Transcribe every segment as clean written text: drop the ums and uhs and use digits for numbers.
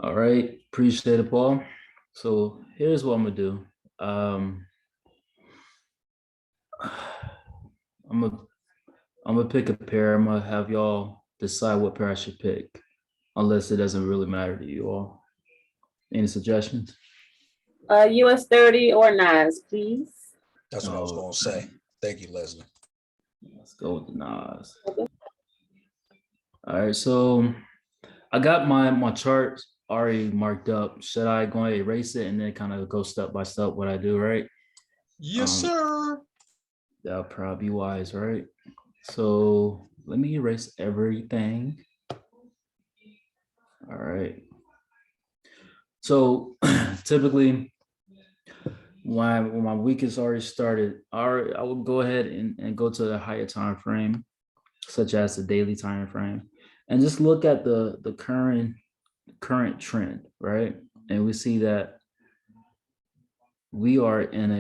All right, appreciate it, Paul. So here's what I'm gonna do. I'm gonna I'm gonna pick a pair. I'm gonna have y'all decide what pair I should pick, unless it doesn't really matter to you all. Any suggestions? US 30 or Nas, please. That's what I was going to say. Thank you, Leslie. Let's go with the Nas. Okay. All right, so I got my chart already marked up. Should I go and erase it and then kind of go step by step what I do, right? Yes, sir. That'll probably be wise, right? So let me erase everything. All right. So typically when my week is already started, I will go ahead and go to the higher time frame, such as the daily time frame, and just look at the current trend, right? And we see that we are in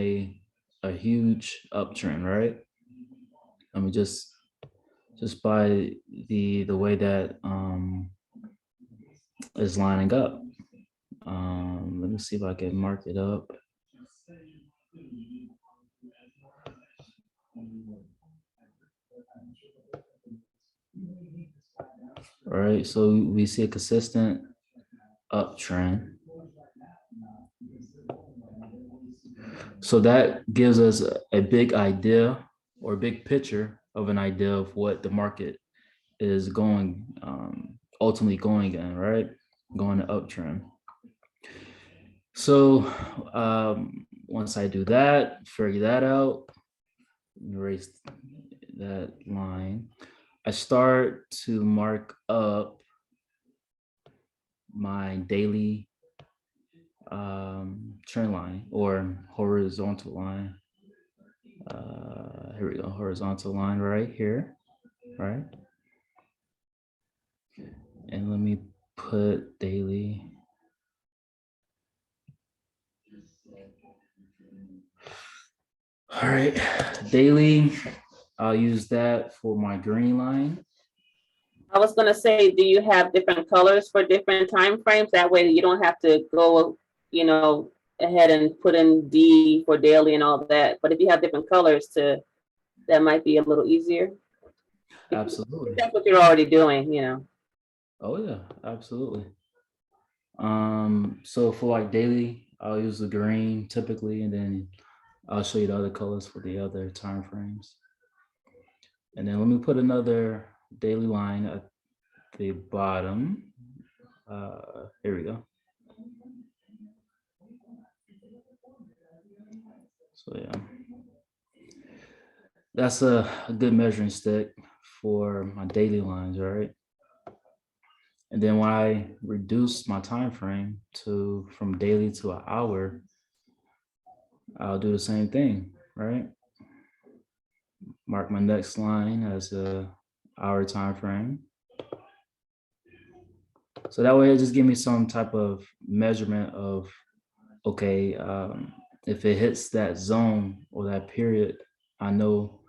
a huge uptrend, right? I mean, just by the way that is lining up. Let me see if I can mark it up. All right, so we see a consistent uptrend. So that gives us a big idea or big picture of an idea of what the market is going, ultimately going in, right? Going to uptrend. So once I do that, figure that out, erase that line, I start to mark up my daily trend line or horizontal line. Here we go, horizontal line right here, right? And let me put daily. All right, daily, I'll use that for my green line. I was gonna say, do you have different colors for different time frames? That way you don't have to go, ahead and put in D for daily and all that. But if you have different colors that might be a little easier. Absolutely. That's what you're already doing, Oh yeah, absolutely. So for like daily, I'll use the green typically, and then I'll show you the other colors for the other time frames. And then let me put another daily line at the bottom. Here we go. So yeah, that's a good measuring stick for my daily lines, right? And then when I reduce my time frame from daily to an hour, I'll do the same thing, right? Mark my next line as a hour time frame. So that way it just give me some type of measurement of, okay, if it hits that zone or that period, I know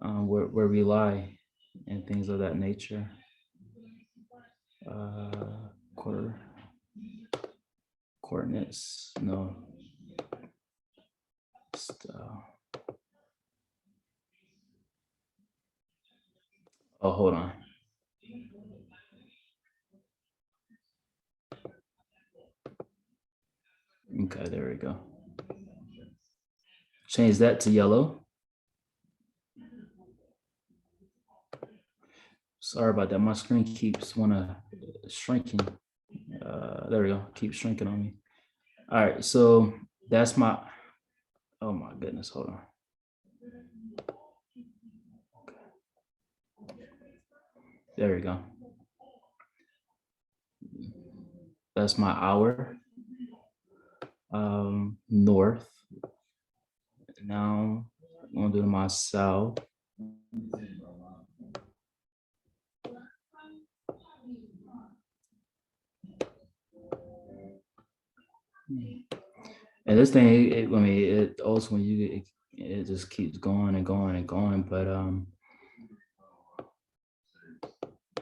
where we lie and things of that nature. Coordinates, no. Oh, hold on. Okay, there we go. Change that to yellow. Sorry about that. My screen keeps shrinking. There we go. Keep shrinking on me. All right, so that's my. Oh my goodness, hold on. Okay. There we go. That's my hour. North. Now I'm gonna do my south. And this thing, it also when it just keeps going and going and going. But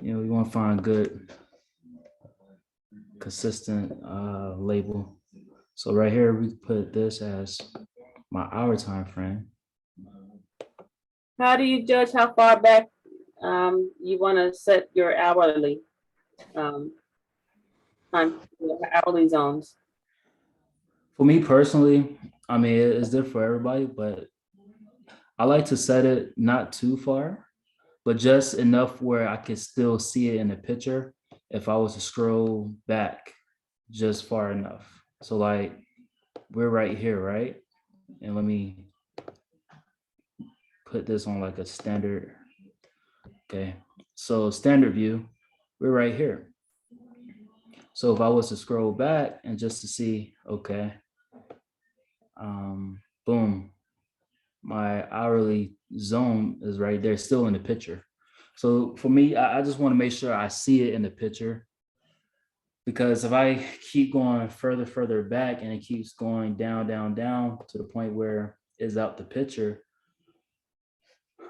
You want to find good, consistent label. So right here, we put this as my hour time frame. How do you judge how far back you want to set your hourly time, your hourly zones? For me personally, I mean, it's different for everybody, but I like to set it not too far, but just enough where I can still see it in the picture if I was to scroll back just far enough. So like we're right here, right? And let me put this on like a standard. Okay. So standard view, we're right here. So if I was to scroll back and just to see, okay, boom, my hourly zone is right there, still in the picture. So for me, I just want to make sure I see it in the picture, because if I keep going further back and it keeps going down to the point where it's out the picture,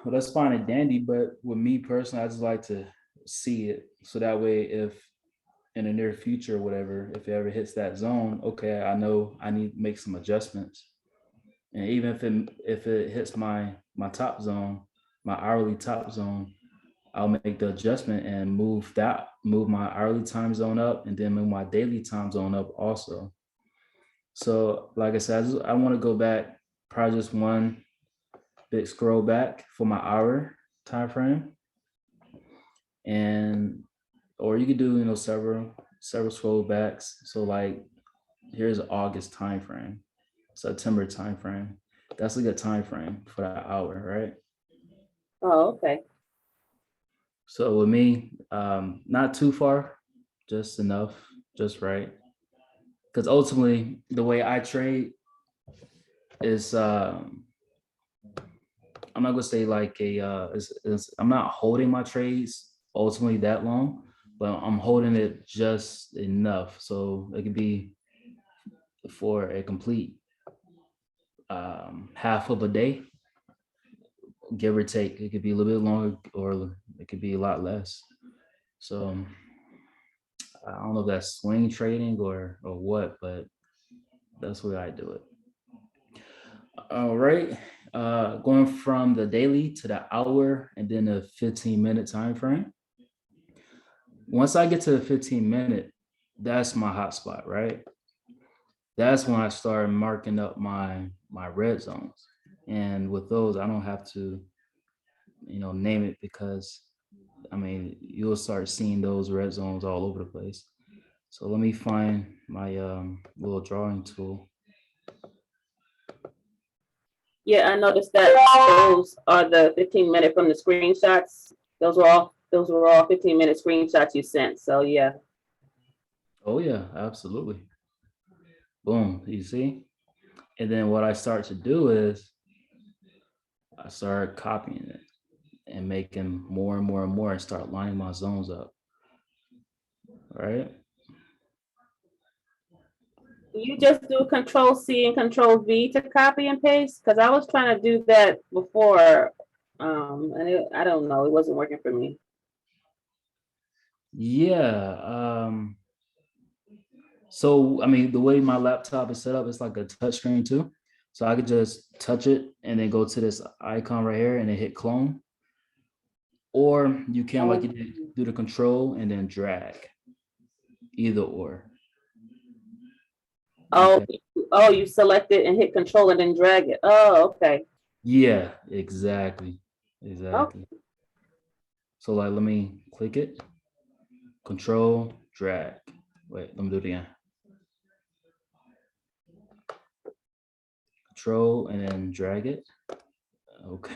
well, that's fine and dandy. But with me personally, I just like to see it. So that way, if in the near future, whatever, if it ever hits that zone, okay, I know I need to make some adjustments. And even if it hits my top zone, my hourly top zone, I'll make the adjustment and move my hourly time zone up, and then move my daily time zone up also. So like I said, I want to go back, probably just one big scroll back for my hour time frame. And or you could do, several scroll backs. So like here's August time frame, September time frame. That's a good time frame for that hour, right? Oh, okay. So with me, not too far, just enough, just right. Because ultimately, the way I trade is, I'm not gonna say like I'm not holding my trades ultimately that long, but I'm holding it just enough so it could be for a complete half of a day, give or take. It could be a little bit longer, or it could be a lot less. So I don't know if that's swing trading or what, but that's the way I do it. All right. Going from the daily to the hour and then the 15-minute time frame. Once I get to the 15-minute, that's my hotspot, right? That's when I start marking up my red zones. And with those, I don't have to, name it, because I mean, you'll start seeing those red zones all over the place. So let me find my little drawing tool. Yeah, I noticed that those are the 15-minute from the screenshots. Those were all 15-minute screenshots you sent. So yeah. Oh yeah, absolutely. Boom, you see? And then what I start to do is I start copying it and making more and more and more, and start lining my zones up. Right? You just do Control C and Control V to copy and paste? Because I was trying to do that before, I don't know, it wasn't working for me. Yeah. So I mean, the way my laptop is set up, it's like a touch screen too. So I could just touch it and then go to this icon right here and then hit clone. Or you can, like you did, do the control and then drag. Either or. Oh, Okay. oh, you select it and hit Control and then drag it. Oh, okay. Yeah, exactly. Oh, Exactly. So like let me click it. Control, drag. Wait, let me do it again. Control and then drag it. Okay.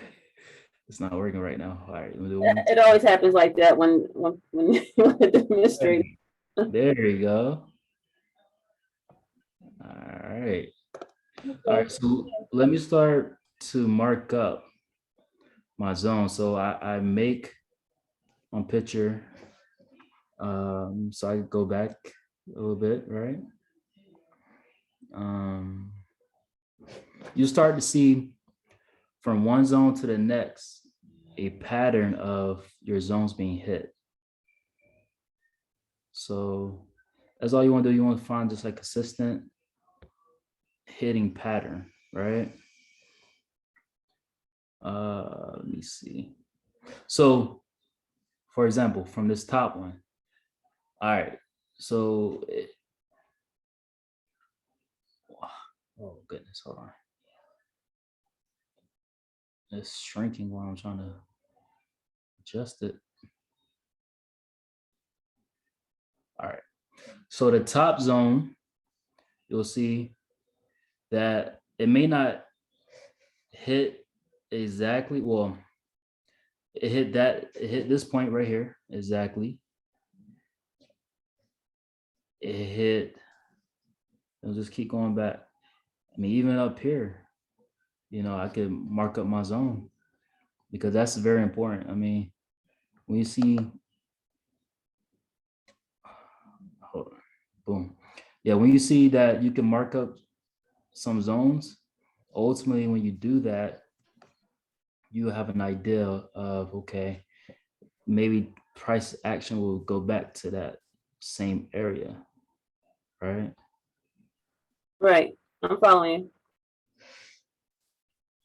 It's not working right now. All right, let me do it one more it always happens like that when you administrate. time. There you go. All right. All right. So let me start to mark up my zone. So I make on picture. So I go back a little bit, right? Um, you start to see from one zone to the next a pattern of your zones being hit. So that's all you want to do. You want to find just like consistent hitting pattern, right? Let me see. So for example, from this top one, all right. So, oh goodness, hold on. It's shrinking while I'm trying to adjust it. All right. So the top zone, you'll see that it may not hit exactly. Well, it hit this point right here exactly. It hit, it'll just keep going back. I mean, even up here, I could mark up my zone because that's very important. I mean, when you see, hold on, boom. Yeah, when you see that you can mark up some zones, ultimately, when you do that, you have an idea of, okay, maybe price action will go back to that same area, right? Right. I'm following you.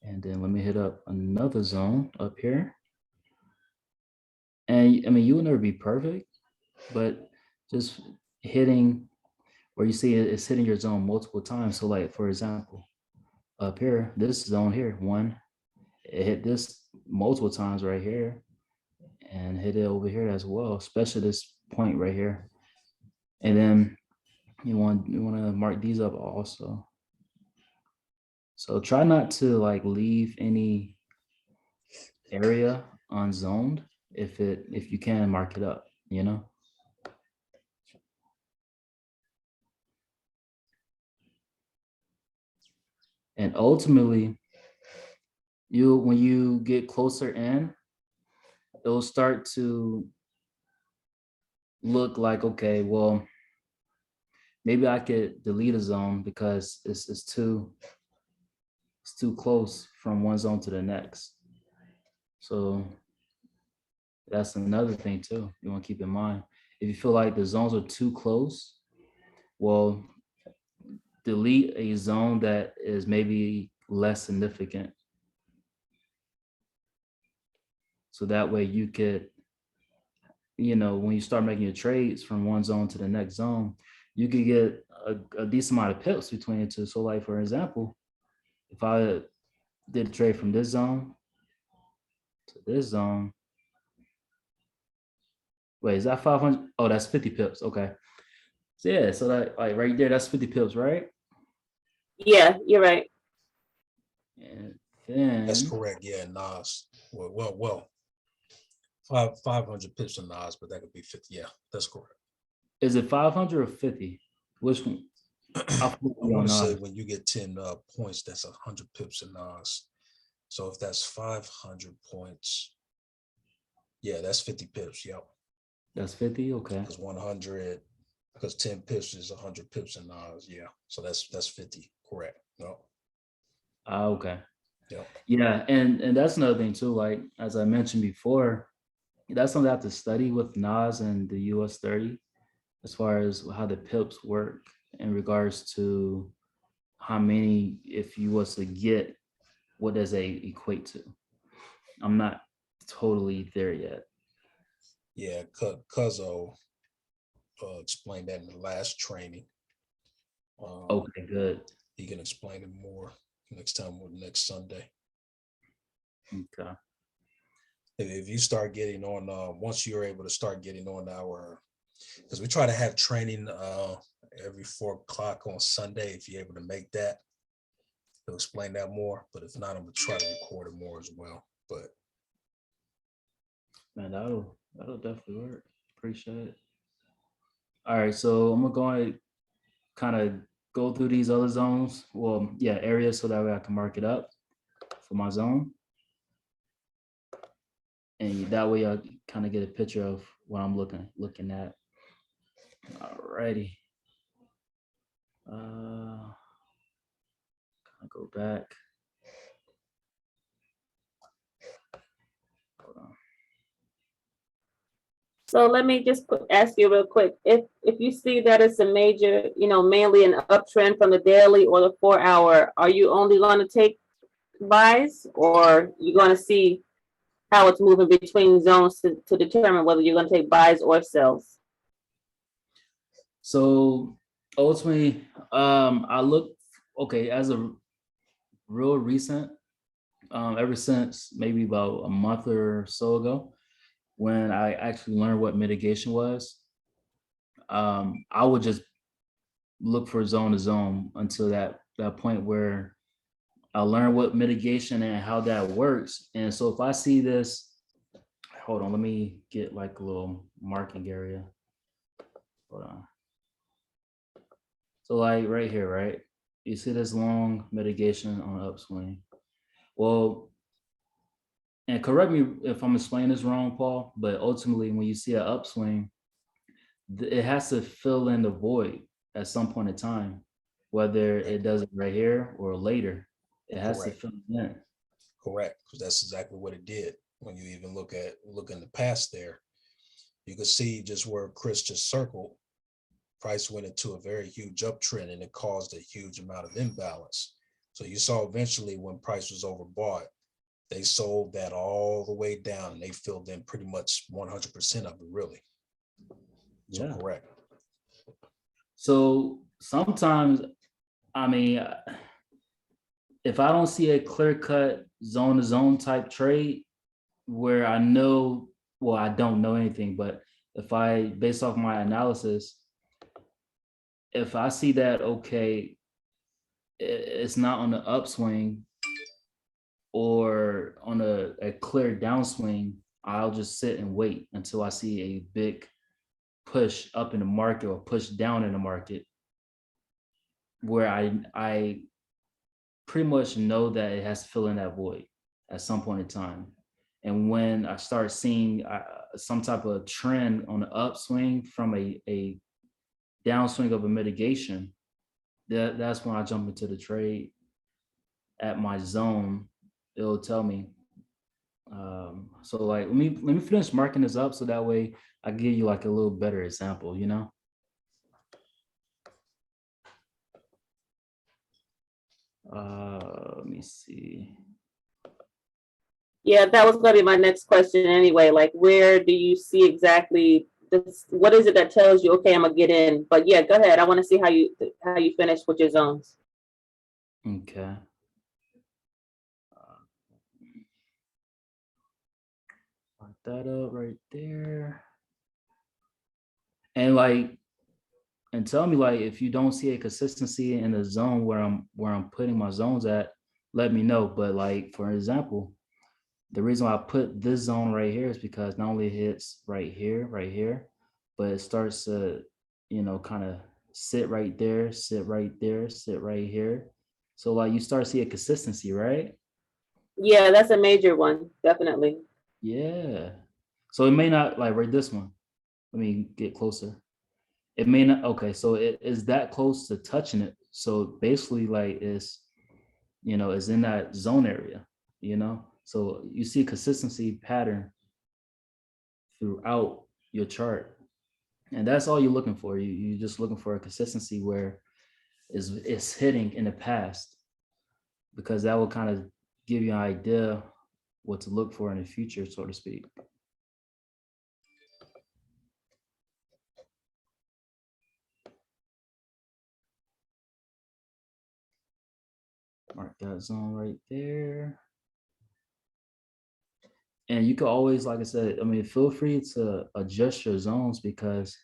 And then let me hit up another zone up here. And I mean, you will never be perfect, but just hitting where you see it's hitting your zone multiple times. So like, for example, up here, this zone here, one, it hit this multiple times right here and hit it over here as well, especially this point right here. And then you want to mark these up also. So try not to like leave any area unzoned if you can mark it up, And ultimately, when you get closer in, it'll start to look like, okay, well, maybe I could delete a zone because it's too close from one zone to the next. So that's another thing too you want to keep in mind. If you feel like the zones are too close, well, delete a zone that is maybe less significant. So that way you could, when you start making your trades from one zone to the next zone, you could get a decent amount of pips between the two. So like, for example, if I did a trade from this zone to this zone, wait, is that 500? Oh, that's 50 pips. Okay. So yeah, so that like right there, that's 50 pips, right? Yeah, you're right. And then That's correct. Yeah, Nas. Well, 500 pips in Nas, but that could be 50. Yeah, that's correct. is it 500 or 50? Which one? I want to say when you get 10 points, that's 100 pips in Nas. So if that's 500 points, yeah, that's 50 pips. Yep. That's 50. Okay. Because 100, because 10 pips is 100 pips in Nas. Yeah. So that's 50. Correct. No. Okay. Yep. Yeah, and that's another thing too. Like as I mentioned before, that's something I have to study with Nas and the US 30, as far as how the pips work in regards to how many, if you was to get, what does they equate to? I'm not totally there yet. Yeah, Cuzzo explained that in the last training. Okay, good. He can explain it more next time or next Sunday. Okay. If you start getting on, once you're able to start getting on our, because we try to have training every 4 o'clock on Sunday. If you're able to make that, he'll explain that more. But if not, I'm gonna try to record it more as well. But Man, that'll definitely work. Appreciate it. All right, so I'm gonna go and kind of go through these other zones. Well, yeah, areas, so that way I can mark it up for my zone. And that way I kind of get a picture of what I'm looking at. Alrighty. I'll go back. Hold on. So let me just ask you real quick. If you see that it's a major, mainly an uptrend from the daily or the 4 hour, are you only going to take buys, or you going to see how it's moving between zones to determine whether you're going to take buys or sells? So ultimately, I look okay as a real recent, ever since maybe about a month or so ago, when I actually learned what mitigation was. I would just look for zone to zone until that point where I learn what mitigation and how that works. And so if I see this, hold on, let me get like a little marking area. Hold on. So like right here, right? You see this long mitigation on upswing. Well, and correct me if I'm explaining this wrong, Paul, but ultimately when you see an upswing, it has to fill in the void at some point in time, whether it does it right here or later. It has to Correct. fill it in. Correct, because that's exactly what it did. When you even look in the past there, you can see just where Chris just circled, price went into a very huge uptrend and it caused a huge amount of imbalance. So you saw eventually when price was overbought, they sold that all the way down and they filled in pretty much 100% of it, really. So Yeah. correct. So sometimes, I mean, if I don't see a clear cut zone to zone type trade where I know, well, I don't know anything, but if I, based off my analysis, if I see that, okay, it's not on the upswing or on a clear downswing, I'll just sit and wait until I see a big push up in the market or push down in the market where I pretty much know that it has to fill in that void at some point in time. And when I start seeing some type of trend on the upswing from a downswing of a mitigation, that's when I jump into the trade at my zone. It'll tell me. So like let me finish marking this up so that way I give you like a little better example, you know? Let me see. Yeah, that was going to be my next question anyway. Like, where do you see exactly this? What is it that tells you, okay, I'm gonna get in? But yeah, go ahead. I want to see how you finish with your zones. Okay. Mark that up right there. And like, and tell me like if you don't see a consistency in the zone where I'm putting my zones at, let me know. But like for example, the reason why I put this zone right here is because not only it hits right here, but it starts to, kind of sit right there, sit right there, sit right here. So like you start to see a consistency, right? Yeah, that's a major one, definitely. Yeah. So it may not like right this one. Let me get closer. It may not. Okay, so it is that close to touching it. So basically, like it's in that zone area. So you see consistency pattern throughout your chart, and that's all you're looking for. You're just looking for a consistency where it's hitting in the past, because that will kind of give you an idea what to look for in the future, so to speak. Mark that zone right there. And you can always, like I said, I mean, feel free to adjust your zones, because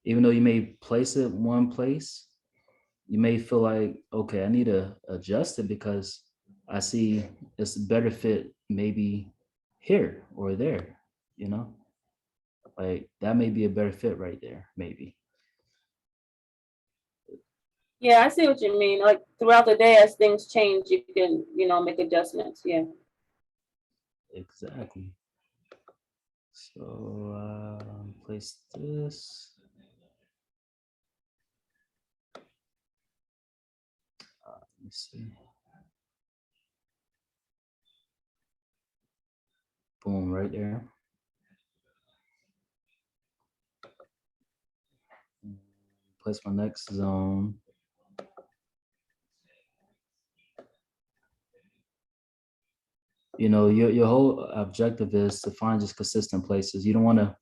even though you may place it one place, you may feel like, okay, I need to adjust it because I see it's a better fit maybe here or there, you know, like that may be a better fit right there, maybe. Yeah, I see what you mean. Like throughout the day, as things change, you can, make adjustments. Yeah. Exactly. So place this. Let me see. Boom, right there. place my next zone. You know, your whole objective is to find just consistent places. You don't want to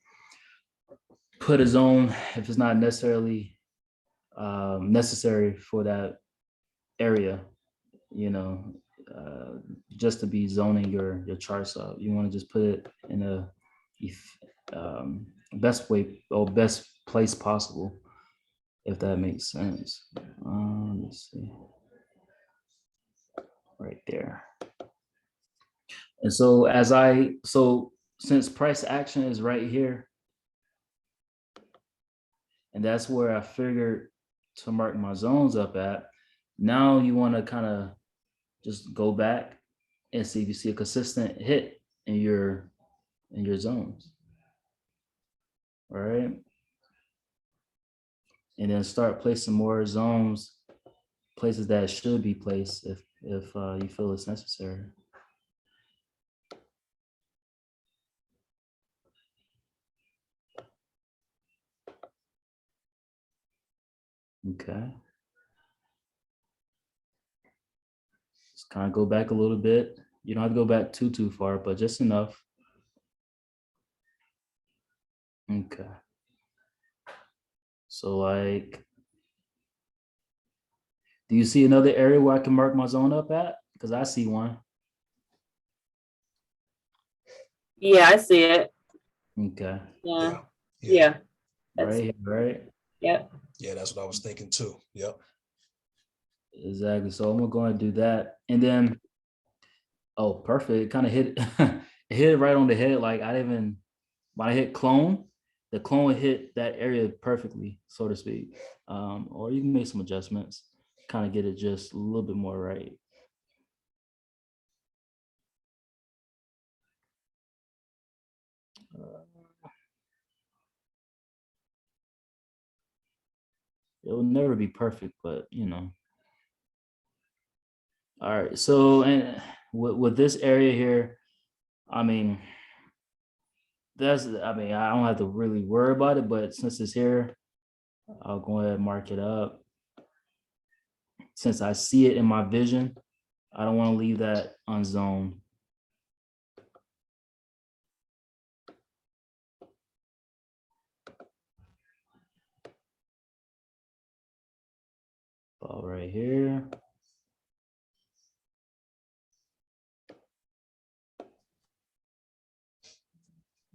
put a zone if it's not necessarily necessary for that area, you know, just to be zoning your charts up. You want to just put it in a best way or best place possible, if that makes sense. Let's see, right there. And so since price action is right here, and that's where I figured to mark my zones up at, now you want to kind of just go back and see if you see a consistent hit in your zones. All right. And then start placing more zones, places that should be placed if you feel it's necessary. Okay. Just kind of go back a little bit. You don't have to go back too far, but just enough. Okay. So like, do you see another area where I can mark my zone up at? Because I see one. Yeah, I see it. Okay. Yeah. Yeah. Yeah. Right here, right? Yep. Yeah, that's what I was thinking too. Yep. Exactly. So I'm gonna do that. And then, oh, perfect. It kind of hit it hit it right on the head. Like I didn't even, when I hit clone, the clone hit that area perfectly, so to speak. Or you can make some adjustments, kind of get it just a little bit more right. It will never be perfect, but you know. All right. So and with this area here, I mean, I don't have to really worry about it, but since it's here, I'll go ahead and mark it up. Since I see it in my vision, I don't want to leave that unzoned. All right here.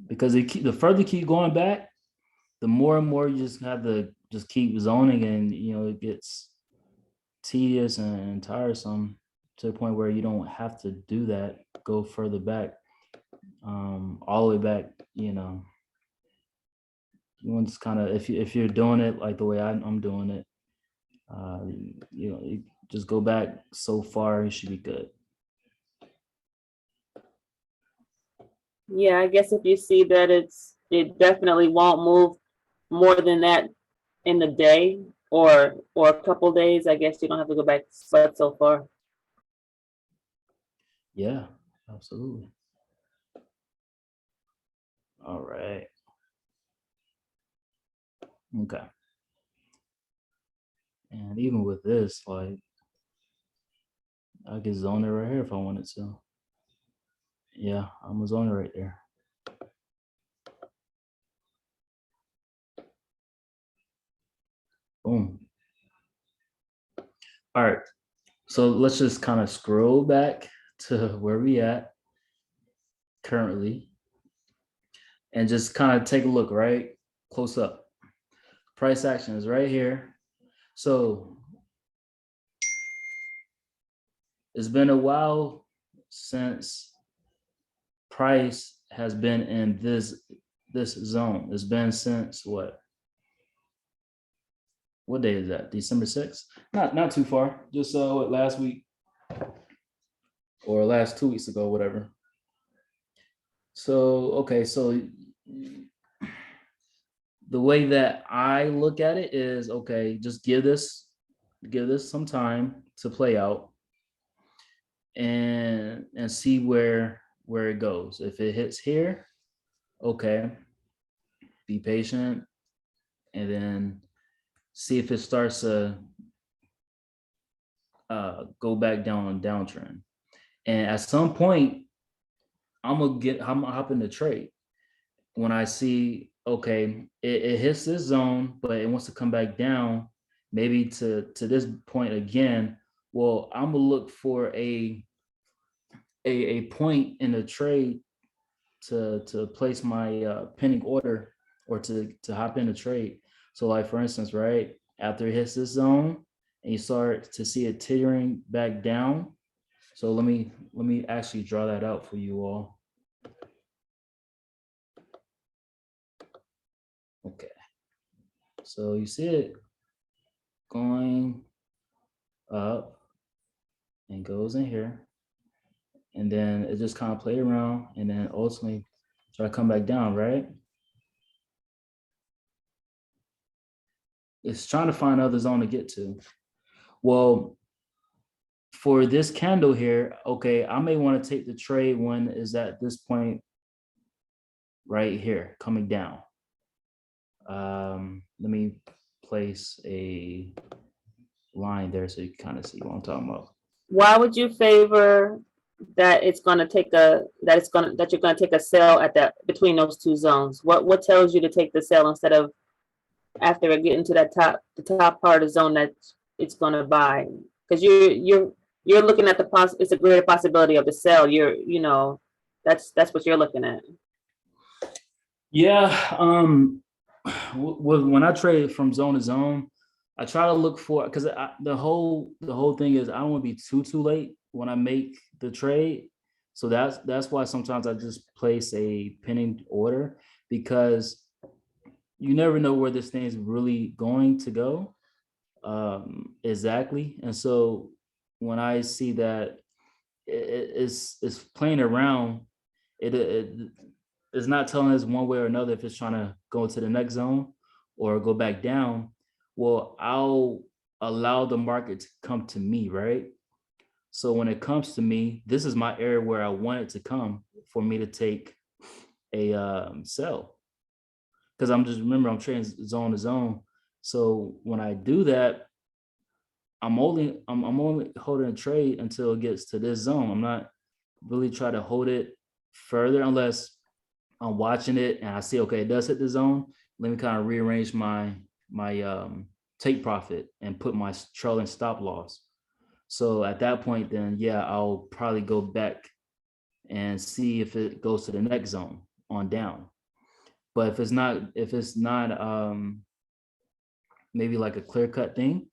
Because the further you keep going back, the more and more you just have to just keep zoning, and you know it gets tedious and tiresome to the point where you don't have to do that. Go further back, all the way back. You know, you want to kind of if you're doing it like the way I'm doing it, you know, you just go back so far, you should be good. Yeah, I guess if you see that it definitely won't move more than that in the day or a couple days, I guess you don't have to go back but so far. Yeah, absolutely. All right. Okay. And even with this, like, I could zone it right here if I wanted to. Yeah, I'm gonna zone it right there. Boom. All right. So let's just kind of scroll back to where we at currently and just kind of take a look right close up. Price action is right here. So it's been a while since price has been in this zone. It's been since what day is that? December 6th? Not too far. Just last week or last 2 weeks ago, whatever. So okay, so the way that I look at it is okay, just give this some time to play out and see where it goes. If it hits here, okay, be patient, and then see if it starts to go back down on downtrend. And at some point, I'm gonna hop in the trade when I see, okay, it hits this zone, but it wants to come back down, maybe to this point again. Well, I'm gonna look for a point in the trade to place my pending order or to hop in the trade. So like for instance, right after it hits this zone and you start to see it teetering back down. So let me actually draw that out for you all. Okay. So you see it going up and goes in here. And then it just kind of played around and then ultimately try to come back down, right? It's trying to find another zone to get to. Well, for this candle here, okay, I may want to take the trade when is at this point right here, coming down. Let me place a line there so you can kind of see what I'm talking about. Why would you favor that it's going to take a that you're going to take a sell at that between those two zones? What tells you to take the sell instead of after it getting to the top part of the zone that it's going to buy? Because you're looking at it's a greater possibility of the sell. That's what you're looking at. Yeah. When I trade from zone to zone, I try to look for, because the whole thing is I don't want to be too late when I make the trade. So that's why sometimes I just place a pending order, because you never know where this thing is really going to go exactly. And so when I see that it's playing around, it's not telling us one way or another if it's trying to go to the next zone or go back down. Well, I'll allow the market to come to me, right? So when it comes to me, this is my area where I want it to come for me to take a sell. Because I'm trading zone to zone. So when I do that, I'm only holding a trade until it gets to this zone. I'm not really trying to hold it further unless I'm watching it and I see, okay, it does hit the zone. Let me kind of rearrange my take profit and put my trailing stop loss. So at that point, then yeah, I'll probably go back and see if it goes to the next zone on down. But if it's not maybe like a clear cut thing,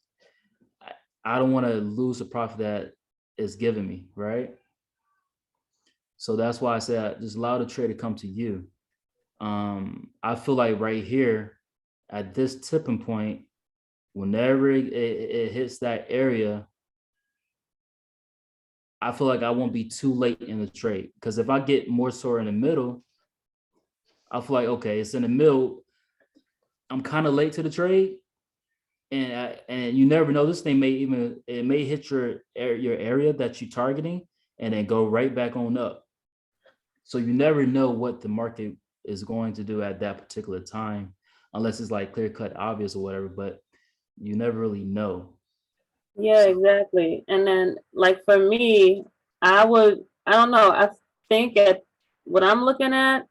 I don't want to lose the profit that it's giving me, right? So that's why I said just allow the trade to come to you. I feel like right here at this tipping point, whenever it hits that area, I feel like I won't be too late in the trade. Because if I get more so in the middle, I feel like, okay, it's in the middle. I'm kind of late to the trade. And you never know, this thing may hit your area that you're targeting and then go right back on up. So you never know what the market is going to do at that particular time, unless it's like clear cut obvious or whatever, but you never really know. Yeah, exactly. And then like for me, I don't know, I think at what I'm looking at,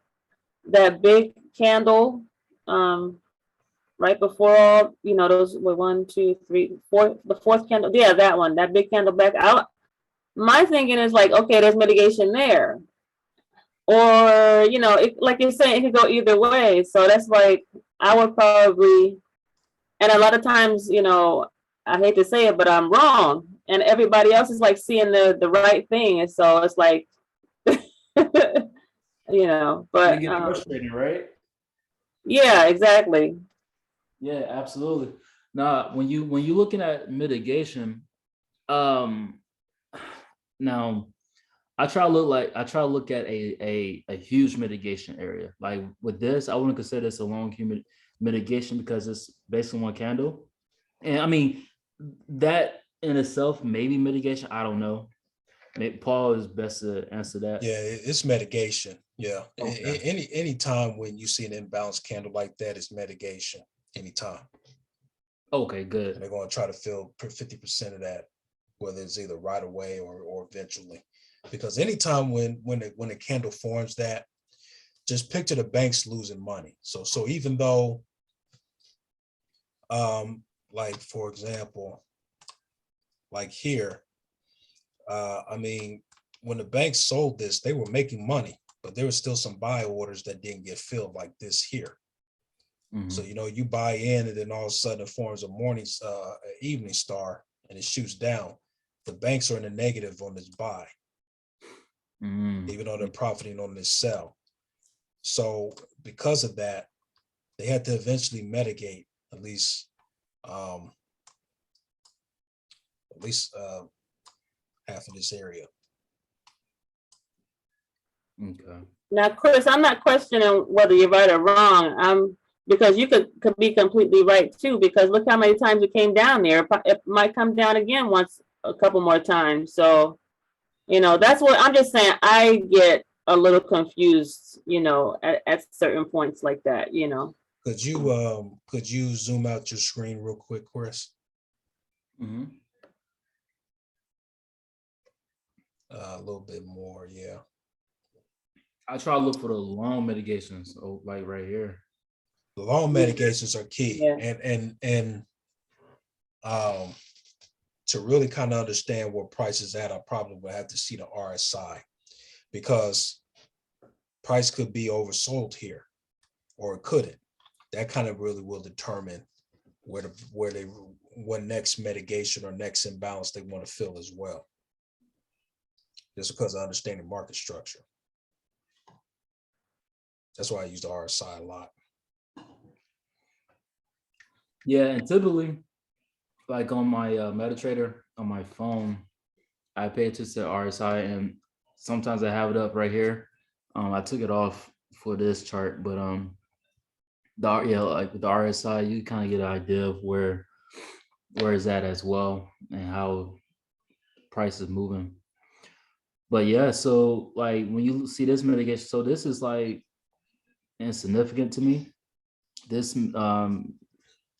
that big candle, right before all, those were 1, 2, 3, 4, the fourth candle. Yeah, that one, that big candle back out. My thinking is like, okay, there's mitigation there. Or, like you're saying, it could go either way. So that's like, I would probably, and a lot of times, I hate to say it, but I'm wrong. And everybody else is like seeing the right thing. And so it's like, but It gets frustrating, right? Yeah, exactly. Yeah, absolutely. Now, when you're looking at mitigation, um, now I try to look at a huge mitigation area. Like with this, I wouldn't consider this a long mitigation because it's based on one candle. And I mean, that in itself may be mitigation. I don't know. Maybe Paul is best to answer that. Yeah, it's mitigation. Yeah. Okay. Any time when you see an imbalanced candle like that, it's mitigation. Anytime. Okay, And good. they're going to try to fill 50% of that, whether it's either right away or eventually. Because anytime when a candle forms that, just picture the banks losing money. So even though, like for example, like here, I mean, when the banks sold this, they were making money, but there was still some buy orders that didn't get filled, like this here. So, Mhm. you buy in and then all of a sudden it forms a evening star and it shoots down. The banks are in the negative on this buy, Mm. even though they're profiting on this sell. So because of that, they had to eventually mitigate at least, um, at least half of this area. Okay. Now, Chris, I'm not questioning whether you're right or wrong. Because you could be completely right too, because look how many times it came down there. It might come down again once, a couple more times. So, that's what I'm just saying. I get a little confused, at certain points like that. Could you zoom out your screen real quick, Chris? Mhm. A little bit more, yeah. I try to look for the long mitigations, like right here. The long mitigations are key, Yeah. and um, to really kind of understand where price is at, I probably would have to see the RSI, because price could be oversold here, or it couldn't. That kind of really will determine what next mitigation or next imbalance they want to fill as well. Just because of understanding market structure. That's why I use the RSI a lot. Yeah, and typically, like on my MetaTrader on my phone, I pay attention to RSI, and sometimes I have it up right here. I took it off for this chart, but like with the RSI, you kind of get an idea of where is that as well and how price is moving. But yeah, so like when you see this mitigation, so this is like insignificant to me. This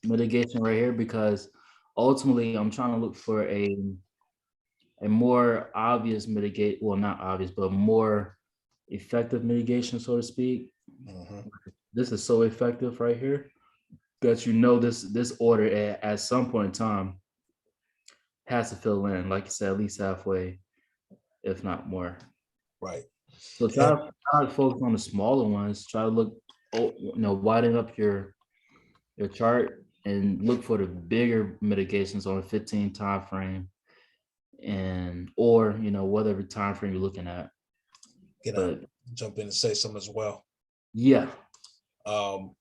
mitigation right here, because ultimately I'm trying to look for a more obvious mitigate, well, not obvious, but more effective mitigation, so to speak. Mhm. This is so effective right here that this order at some point in time has to fill in, like you said, at least halfway, if not more. Right. So And try to focus on the smaller ones. Try to look, widen up your chart and look for the bigger mitigations on a 15 time frame, and or whatever time frame you're looking at. can I But jump in and say something as well? yeah. Um,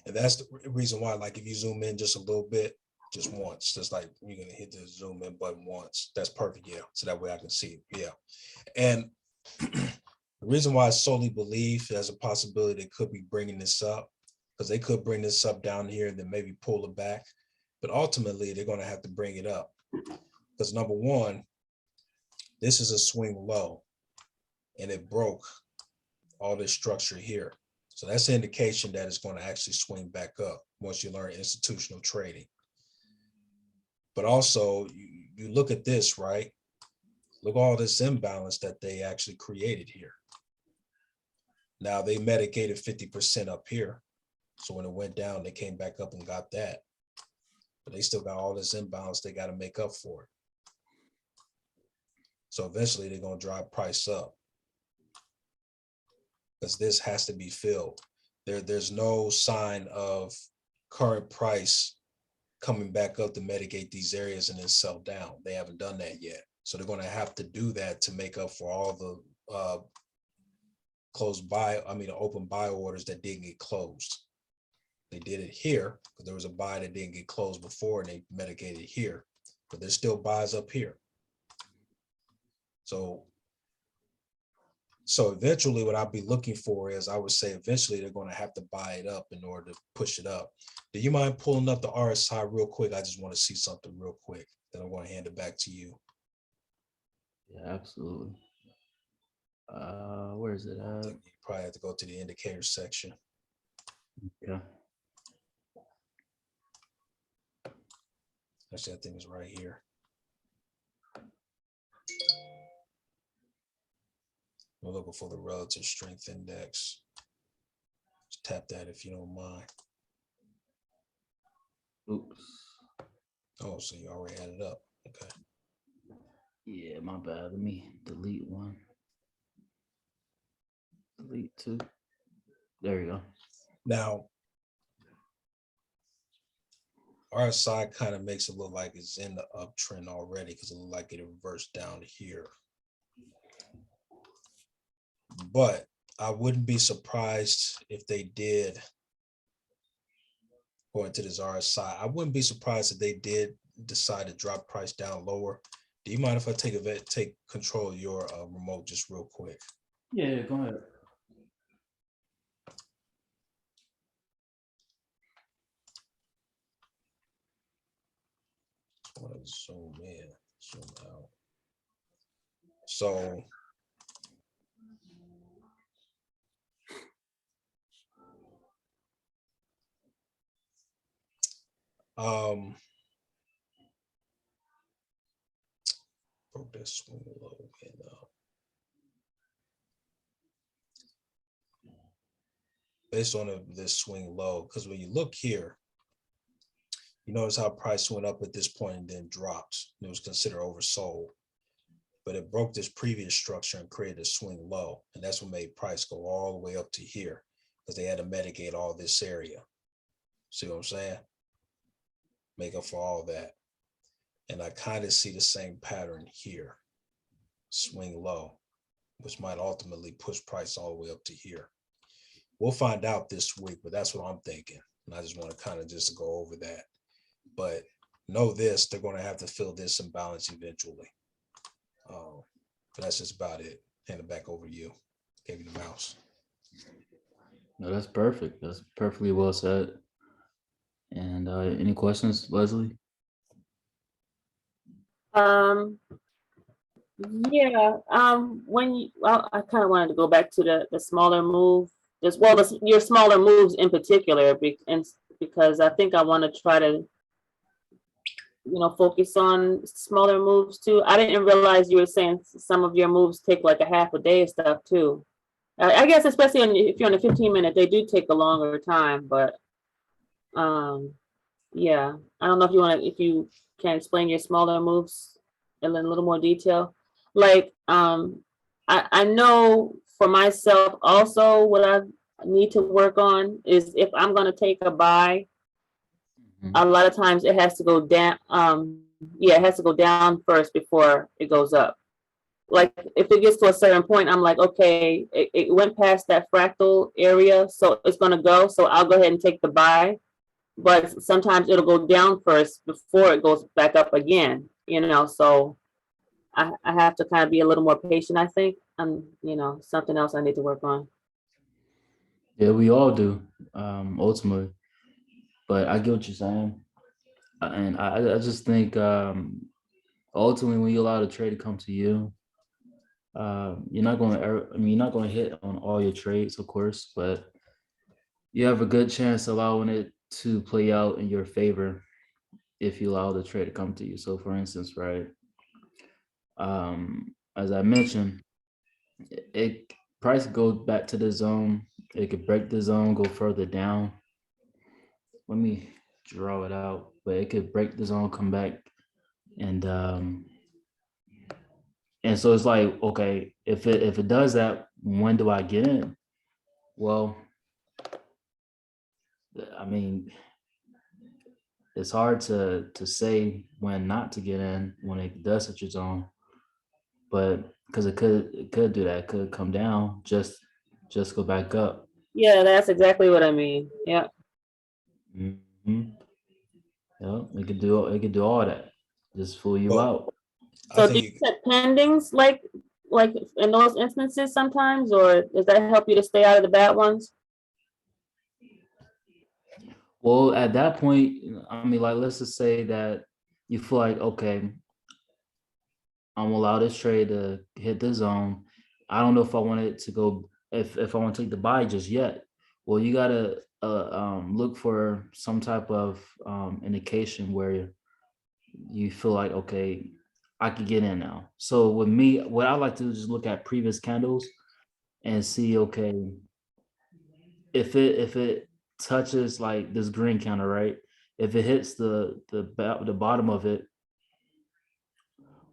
and that's the reason why, like, if you zoom in just a little bit, just once, just like you're gonna hit the zoom in button once. That's perfect, yeah. So that way I can see it. Yeah. And the reason why I solely believe there's a possibility they could be bringing this up, because they could bring this up down here and then maybe pull it back. But ultimately, they're going to have to bring it up, because number one, this is a swing low and it broke all this structure here. So that's an indication that it's going to actually swing back up once you learn institutional trading. But also, you look at this, right? Look at all this imbalance that they actually created here. Now they mitigated 50% up here. So when it went down, they came back up and got that. But they still got all this imbalance they got to make up for it. So eventually they're going to drive price up, because this has to be filled. There's no sign of current price coming back up to mitigate these areas and then sell down. They haven't done that yet. So they're going to have to do that to make up for all the open buy orders that didn't get closed. They did it here because there was a buy that didn't get closed before and they mitigated here, but there's still buys up here. So eventually what I'll be looking for is, I would say eventually they're going to have to buy it up in order to push it up. Do you mind pulling up the RSI real quick? I just want to see something real quick. Then I'm going to hand it back to you. Yeah, absolutely. Where is it I at? think you probably have to go to the indicator section. Yeah. Actually, I think it's right here. We're looking for the relative strength index. Just tap that if you don't mind. Oops. Oh, so you already had it up. Okay. Yeah, my bad. Let me delete one. Delete two. There we go. Now, RSI kind of makes it look like it's in the uptrend already because it looked like it reversed down to here. But I wouldn't be surprised if they did, going to this RSI, I wouldn't be surprised if they did decide to drop price down lower. Do you mind if I take control of your remote just real quick? Yeah, go ahead. I want to zoom in, zoom out. So broke that swing low and based on this swing low, because when you look here, you notice how price went up at this point and then dropped. It was considered oversold, but it broke this previous structure and created a swing low, and that's what made price go all the way up to here because they had to mitigate all this area. See what I'm saying? Make up for all that. And I kind of see the same pattern here. Swing low, which might ultimately push price all the way up to here. We'll find out this week, but that's what I'm thinking. And I just want to kind of just go over that. But know this, they're going to have to fill this imbalance eventually. But that's just about it. Hand it back over to you. Gave you the mouse. No, that's perfect. That's perfectly well said. And any questions, Leslie? Yeah, well, I kind of wanted to go back to the smaller move, your smaller moves in particular, because I think I want to try to, focus on smaller moves too. I didn't realize you were saying some of your moves take like a half a day and stuff too. I guess especially if you're on a 15-minute, they do take a longer time, but yeah, I don't know if you can explain your smaller moves in a little more detail. Like, I know for myself also what I need to work on is if I'm going to take a buy, a lot of times it has to go down. It has to go down first before it goes up. Like if it gets to a certain point, I'm like, okay, it went past that fractal area, so it's going to go. So I'll go ahead and take the buy. But sometimes it'll go down first before it goes back up again, so I have to kind of be a little more patient, I think. Something else I need to work on. Yeah, we all do, ultimately. But I get what you're saying. And I just think ultimately when you allow the trade to come to you, you're not going to, you're not going to hit on all your trades, of course, but you have a good chance of allowing it to play out in your favor if you allow the trade to come to you. So for instance, right, as I mentioned, it price goes back to the zone. It could break the zone, go further down. Let me draw it out, but it could break the zone, come back, and so it's like, okay, if it does that, when do I get in? Well, I mean, it's hard to say when not to get in when it does hit your zone, but because it could do that, it could come down, just go back up. Yeah, that's exactly what I mean. Yeah. Mm-hmm. Yeah, it could do all that, just fool you Well, out. I So do think you set pendings like in those instances sometimes, or does that help you to stay out of the bad ones? Well, at that point, I mean, like, let's just say that you feel like, okay, I'm gonna allow this trade to hit the zone. I don't know if I want it to go, if I want to take the buy just yet. Well, you gotta look for some type of indication where you feel like, okay, I could get in now. So with me, what I like to do is just look at previous candles and see, okay, if it touches like this green counter, right? If it hits the bottom of it,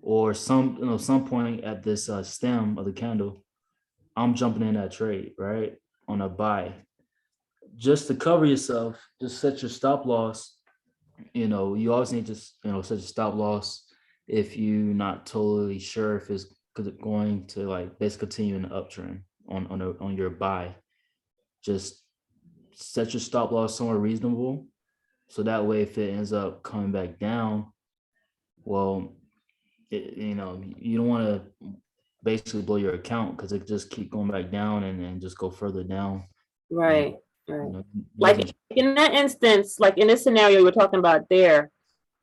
or some point at this stem of the candle, I'm jumping in that trade, right? On a buy. Just to cover yourself, just set your stop loss. You always need to set your stop loss if you're not totally sure if it's going to like basically continue in the uptrend on your buy. Just set your stop loss somewhere reasonable, so that way if it ends up coming back down, well, you don't want to basically blow your account because it just keep going back down and just go further down. And Right, you right. know, Like using in that instance, like in this scenario you were talking about there,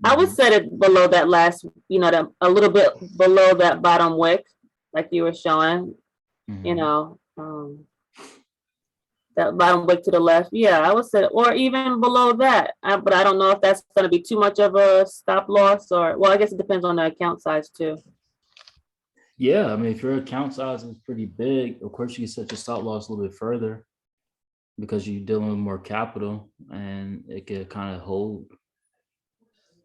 I would Mhm. set it below that last, a little bit below that bottom wick, like you were showing, you Mhm. know, that bottom wick to the left. Yeah, I would set it, or even below that. But I don't know if that's going to be too much of a stop loss, or, well, I guess it depends on the account size too. Yeah, I mean, if your account size is pretty big, of course you can set your stop loss a little bit further because you're dealing with more capital and it could kind of hold.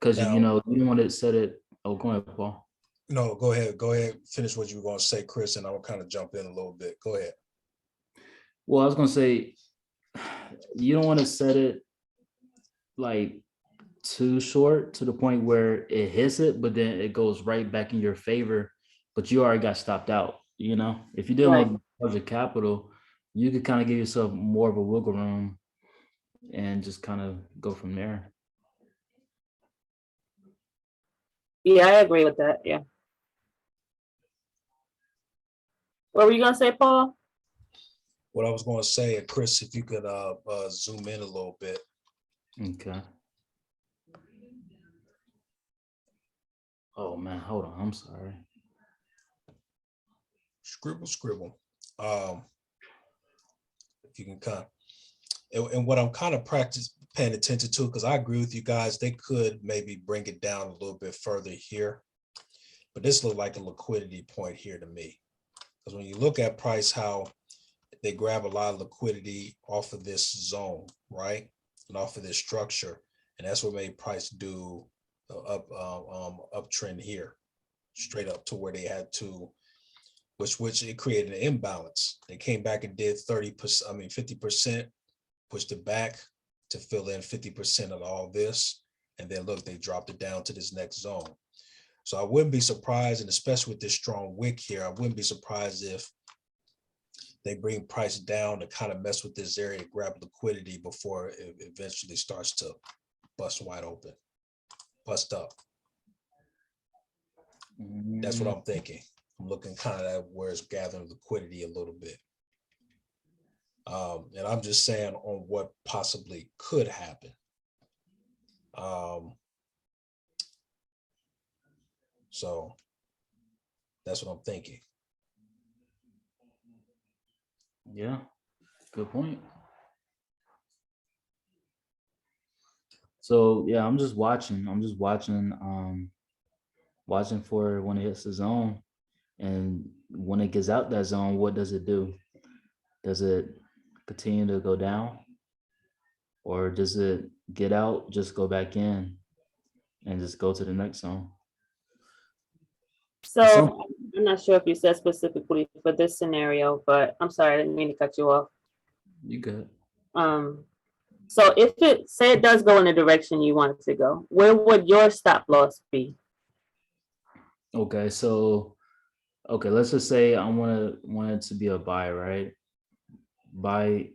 Because Now, you don't want to set it. Oh, go ahead, Paul. no, go ahead, finish what you were going to say, Chris, and I'll kind of jump in a little bit. Go ahead. Well, I was gonna say you don't want to set it like too short to the point where it hits it, but then it goes right back in your favor, but you already got stopped out. If you're Right. dealing with larger capital, you could kind of give yourself more of a wiggle room and just kind of go from there. Yeah, I agree with that. Yeah. What were you gonna say, Paul? What I was going to say, Chris, if you could zoom in a little bit. Okay. Oh man, hold on. I'm sorry. Scribble. If you can kind of, and what I'm kind of paying attention to, because I agree with you guys, they could maybe bring it down a little bit further here, but this looked like a liquidity point here to me. Because when you look at price, how they grab a lot of liquidity off of this zone, right? And off of this structure. And that's what made price do uptrend here, straight up to where they had to, which it created an imbalance. They came back and did 30%, 50%, pushed it back to fill in 50% of all this. And then look, they dropped it down to this next zone. So I wouldn't be surprised, and especially with this strong wick here, I wouldn't be surprised if they bring price down to kind of mess with this area, grab liquidity before it eventually starts to bust wide open, bust up. That's what I'm thinking. I'm looking kind of at where it's gathering liquidity a little bit. And I'm just saying on what possibly could happen. So that's what I'm thinking. Yeah, good point. So yeah, I'm just watching. Watching for when it hits the zone, and when it gets out that zone, what does it do? Does it continue to go down, or does it get out, just go back in, and just go to the next zone? Some So I'm not sure if you said specifically for this scenario, but I'm sorry, I didn't mean to cut you off. you good. Um, so if it say it does go in the direction you want it to go, where would your stop loss be? Okay, so let's just say I want it to be a buy, right? Buy.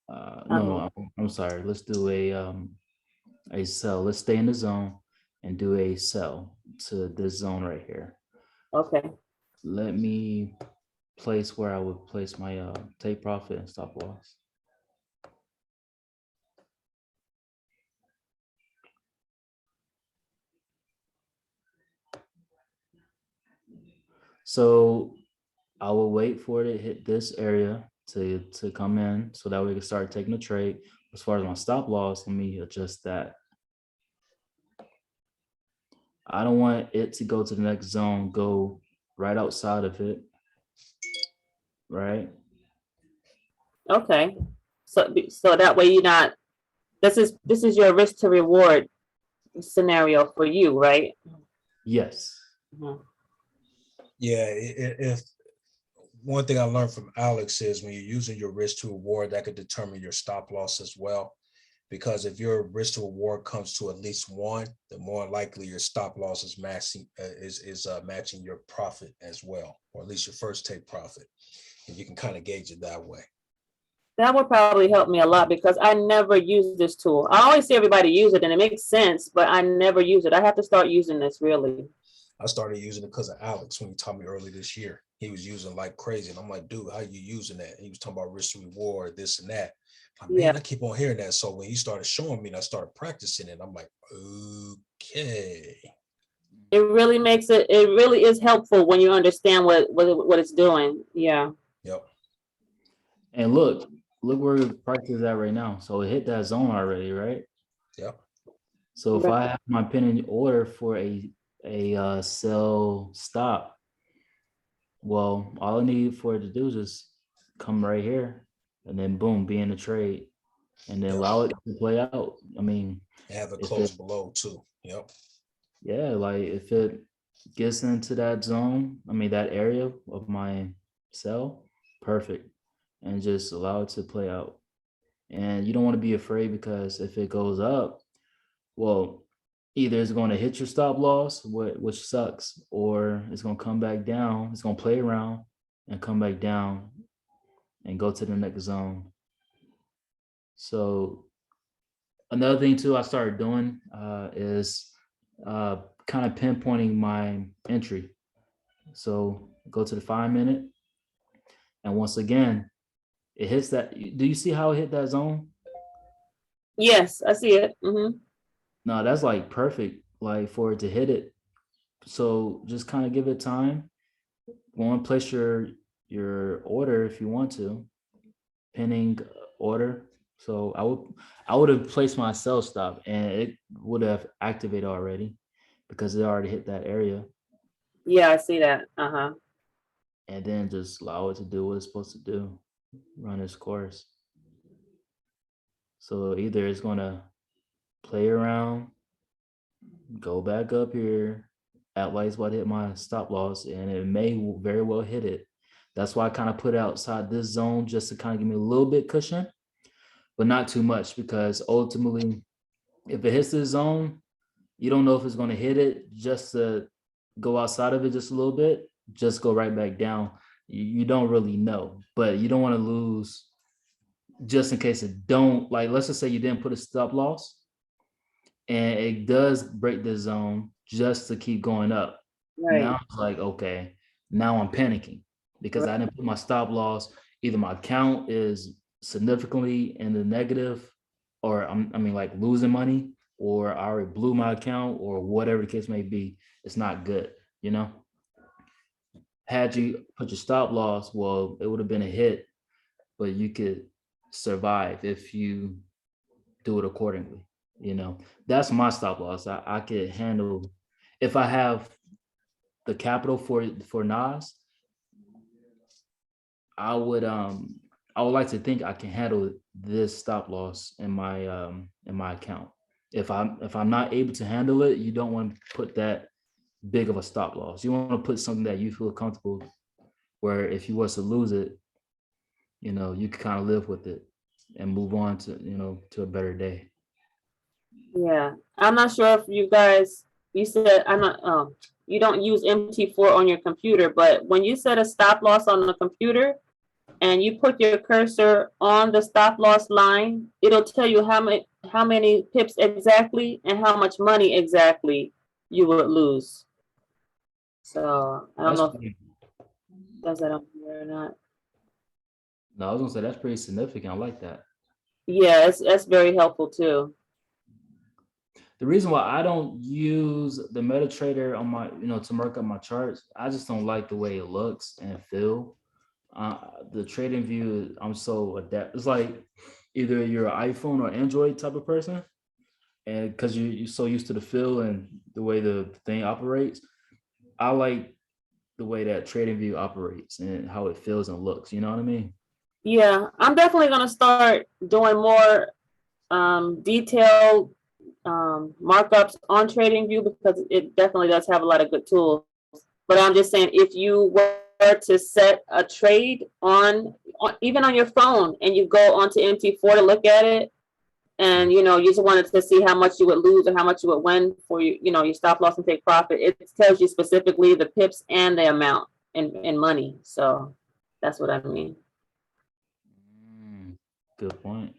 No, I'm sorry. Let's do a sell. Let's stay in the zone and do a sell to this zone right here. Okay. Let me place where I would place my take profit and stop loss. So I will wait for it to hit this area to come in so that we can start taking the trade. As far as my stop loss, let me adjust that. I don't want it to go to the next zone, go right outside of it, right? Okay. So that way you're not, this is your risk to reward scenario for you, right? Yes. Mhm. Yeah, if one thing I learned from Alex is when you're using your risk to reward, that could determine your stop loss as well. Because if your risk to reward comes to at least one, the more likely your stop loss is matching your profit as well, or at least your first take profit, and you can kind of gauge it that way. That would probably help me a lot because I never use this tool. I always see everybody use it and it makes sense, but I never use it. I have to start using this really. I started using it because of Alex when he taught me early this year. He was using like crazy, and I'm like, dude, how you using that? And he was talking about risk to reward, this and that. Like, Yeah, man, I keep on hearing that. So when he started showing me and I started practicing it, I'm like, okay. it really makes it. It really is helpful when you understand what it's doing. Yeah. Yep. And look where the price is at right now. So it hit that zone already, right? Yep. So if Right. I have my pin in order for a sell stop, well, all I need for it to do is just come right here, and then boom, be in the trade, and then Yep. allow it to play out. I mean, And have it if close it, below too. Yep. yeah, like if it gets into that zone, I mean that area of my sell, perfect, and just allow it to play out. And you don't want to be afraid because if it goes up, well, either it's going to hit your stop loss, which sucks, or it's going to come back down. It's going to play around and come back down and go to the next zone. So another thing too I started doing is kind of pinpointing my entry. So go to the 5 minute, and once again, it hits that. Do you see how it hit that zone? Yes, I see it. No, that's like perfect, like for it to hit it. So just kind of give it time. Go and place your order if you want to, pinning order. So I would have placed my sell stop and it would have activated already because it already hit that area, Yeah, I see that. Uh-huh. and then just allow it to do what it's supposed to do, run its course. So either it's gonna play around, go back up here, at least what hit my stop loss, and it may very well hit it. That's why I kind of put it outside this zone just to kind of give me a little bit cushion, but not too much because ultimately, if it hits this zone, you don't know if it's going to hit it just to go outside of it just a little bit, just go right back down. You don't really know, but you don't want to lose just in case it don't. Like, let's just say you didn't put a stop loss and it does break the zone just to keep going up. Right. Now it's like, okay, now I'm panicking because Right. I didn't put my stop loss. Either my count is significantly in the negative, or I mean, like losing money, or I already blew my account, or whatever the case may be. It's not good, you know. Had you put your stop loss, well, it would have been a hit, but you could survive if you do it accordingly. You know, that's my stop loss. I could handle if I have the capital for Nas. I would I would like to think I can handle this stop loss in my account. If I'm not able to handle it, you don't want to put that big of a stop loss. You want to put something that you feel comfortable where if you was to lose it, you know, you can kind of live with it and move on to, you know, to a better day. Yeah. I'm not sure if you guys, you said, I'm not, you don't use MT4 on your computer, but when you set a stop loss on the computer and you put your cursor on the stop loss line, it'll tell you how many pips exactly and how much money exactly you would lose. So I don't That's know if pretty, it does that on here or not. no, I was gonna say that's pretty significant. I like that. Yeah, that's very helpful too. The reason why I don't use the MetaTrader on my, you know, to mark up my charts, I just don't like the way it looks and feel. The trading view, I'm so adapt. It's like either you're an iPhone or Android type of person, and because you're so used to the feel and the way the thing operates, I like the way that TradingView operates and how it feels and looks. You know what I mean? Yeah, I'm definitely gonna start doing more detailed markups on TradingView because it definitely does have a lot of good tools. But I'm just saying, if you were to set a trade on even on your phone and you go onto MT4 to look at it, and you just wanted to see how much you would lose or how much you would win for your stop loss and take profit, it tells you specifically the pips and the amount in money. So that's what I mean. Good point.